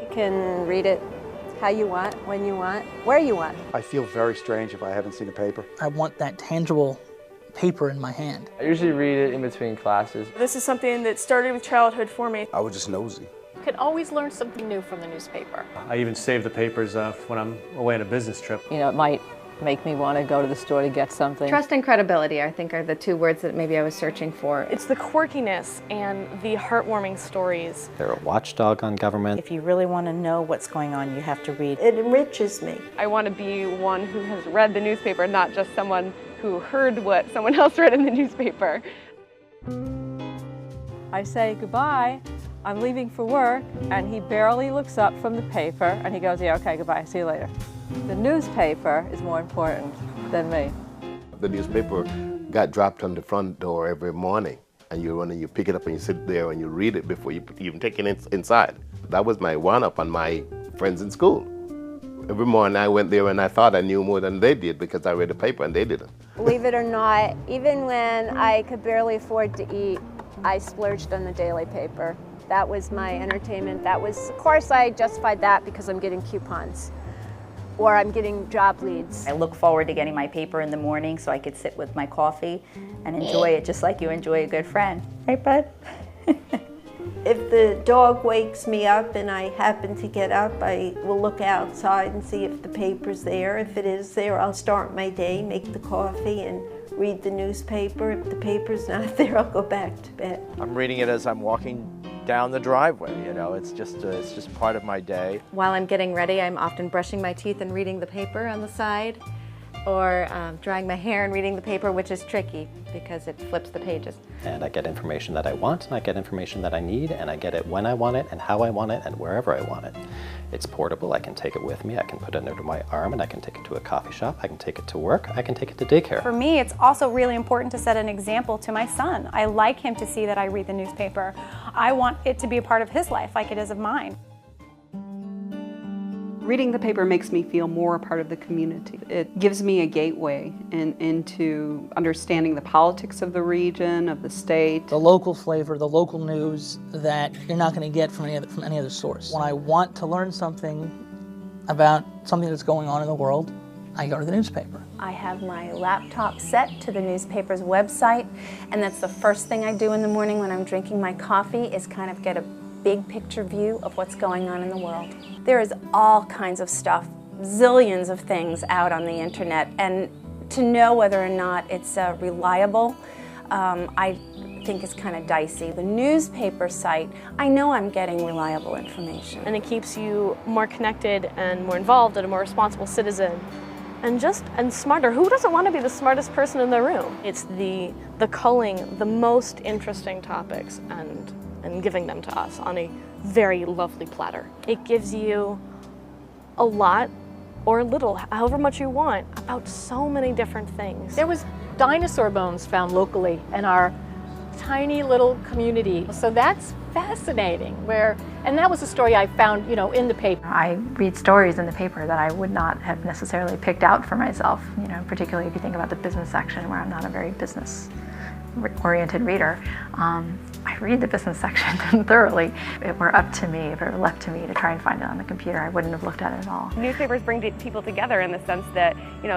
You can read it how you want, when you want, where you want. I feel very strange if I haven't seen a paper. I want that tangible paper in my hand. I usually read it in between classes. This is something that started with childhood for me. I was just nosy. You can always learn something new from the newspaper. I even save the papers when I'm away on a business trip. You know, it might make me want to go to the store to get something. Trust and credibility, I think, are the two words that maybe I was searching for. It's the quirkiness and the heartwarming stories. They're a watchdog on government. If you really want to know what's going on, you have to read. It enriches me. I want to be one who has read the newspaper, not just someone who heard what someone else read in the newspaper. I say goodbye, I'm leaving for work, and he barely looks up from the paper, and he goes, yeah, okay, goodbye, see you later. The newspaper is more important than me. The newspaper got dropped on the front door every morning, and you run and you pick it up and you sit there and you read it before you even take it inside. That was my one-up on my friends in school. Every morning I went there and I thought I knew more than they did because I read the paper and they didn't. Believe it or not, even when I could barely afford to eat, I splurged on the daily paper. That was my entertainment. That was, of course, I justified that because I'm getting coupons or I'm getting job leads. I look forward to getting my paper in the morning so I could sit with my coffee and enjoy it just like you enjoy a good friend. Right, bud? If the dog wakes me up and I happen to get up, I will look outside and see if the paper's there. If it is there, I'll start my day, make the coffee, and read the newspaper. If the paper's not there, I'll go back to bed. I'm reading it as I'm walking down the driveway, you know, it's just part of my day. While I'm getting ready, I'm often brushing my teeth and reading the paper on the side, or drying my hair and reading the paper, which is tricky because it flips the pages. And I get information that I want, and I get information that I need, and I get it when I want it, and how I want it, and wherever I want it. It's portable, I can take it with me, I can put it under my arm, and I can take it to a coffee shop, I can take it to work, I can take it to daycare. For me, it's also really important to set an example to my son. I like him to see that I read the newspaper. I want it to be a part of his life like it is of mine. Reading the paper makes me feel more a part of the community. It gives me a gateway into understanding the politics of the region, of the state. The local flavor, the local news that you're not going to get from any other source. When I want to learn something about something that's going on in the world, I go to the newspaper. I have my laptop set to the newspaper's website, and that's the first thing I do in the morning when I'm drinking my coffee is kind of get a big picture view of what's going on in the world. There is all kinds of stuff, zillions of things out on the internet, and to know whether or not it's reliable, I think is kind of dicey. The newspaper site, I know I'm getting reliable information. And it keeps you more connected and more involved and a more responsible citizen. And smarter. Who doesn't want to be the smartest person in the room? It's the culling the most interesting topics and giving them to us on a very lovely platter. It gives you a lot or a little, however much you want, about so many different things. There was dinosaur bones found locally in our tiny little community. So that's fascinating. And that was a story I found, in the paper. I read stories in the paper that I would not have necessarily picked out for myself, particularly if you think about the business section where I'm not a very business-oriented reader. I read the business section thoroughly. If it were up to me, if it were left to me to try and find it on the computer, I wouldn't have looked at it at all. Newspapers bring people together in the sense that,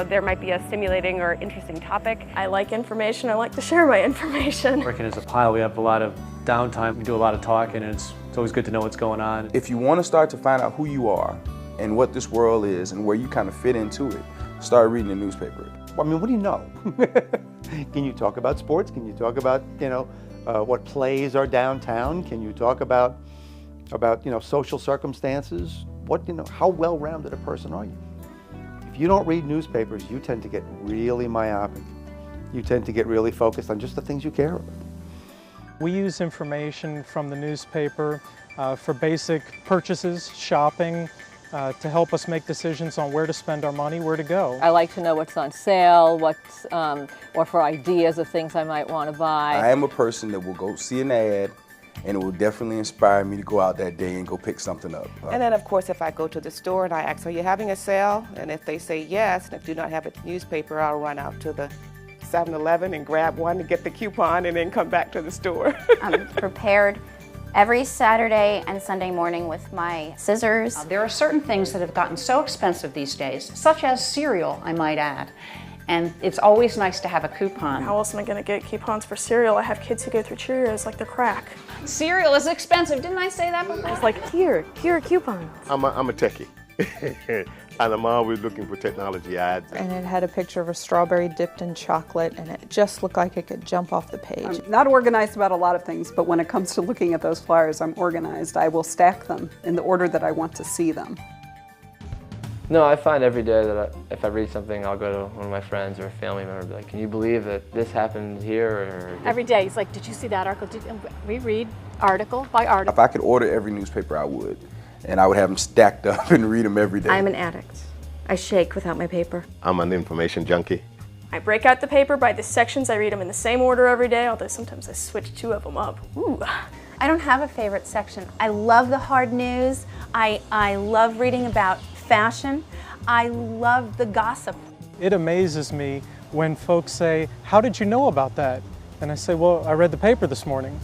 there might be a stimulating or interesting topic. I like information, I like to share my information. Working as a pilot, we have a lot of downtime, we do a lot of talking, and it's always good to know what's going on. If you want to start to find out who you are and what this world is and where you kind of fit into it, start reading the newspaper. I mean, what do you know? Can you talk about sports? Can you talk about, what plays are downtown? Can you talk about social circumstances? How well-rounded a person are you? If you don't read newspapers, you tend to get really myopic. You tend to get really focused on just the things you care about. We use information from the newspaper for basic purchases, shopping, to help us make decisions on where to spend our money, where to go. I like to know what's on sale, or for ideas of things I might want to buy. I am a person that will go see an ad and it will definitely inspire me to go out that day and go pick something up. And then of course if I go to the store and I ask, are you having a sale? And if they say yes, and if do not have a newspaper, I'll run out to the 7-Eleven and grab one to get the coupon and then come back to the store. I'm prepared Every Saturday and Sunday morning with my scissors. There are certain things that have gotten so expensive these days, such as cereal, I might add. And it's always nice to have a coupon. How else am I going to get coupons for cereal? I have kids who go through Cheerios like they're crack. Cereal is expensive, didn't I say that before? It's like, here are coupons. I'm a techie. And I'm always looking for technology ads. And it had a picture of a strawberry dipped in chocolate, and it just looked like it could jump off the page. I'm not organized about a lot of things, but when it comes to looking at those flyers, I'm organized. I will stack them in the order that I want to see them. No, I find every day that if I read something, I'll go to one of my friends or a family member and be like, can you believe that this happened here? Or Every day, he's like, did you see that article? We read article by article. If I could order every newspaper, I would. And I would have them stacked up and read them every day. I'm an addict. I shake without my paper. I'm an information junkie. I break out the paper by the sections. I read them in the same order every day, although sometimes I switch 2 of them up. Ooh. I don't have a favorite section. I love the hard news. I love reading about fashion. I love the gossip. It amazes me when folks say, how did you know about that? And I say, well, I read the paper this morning.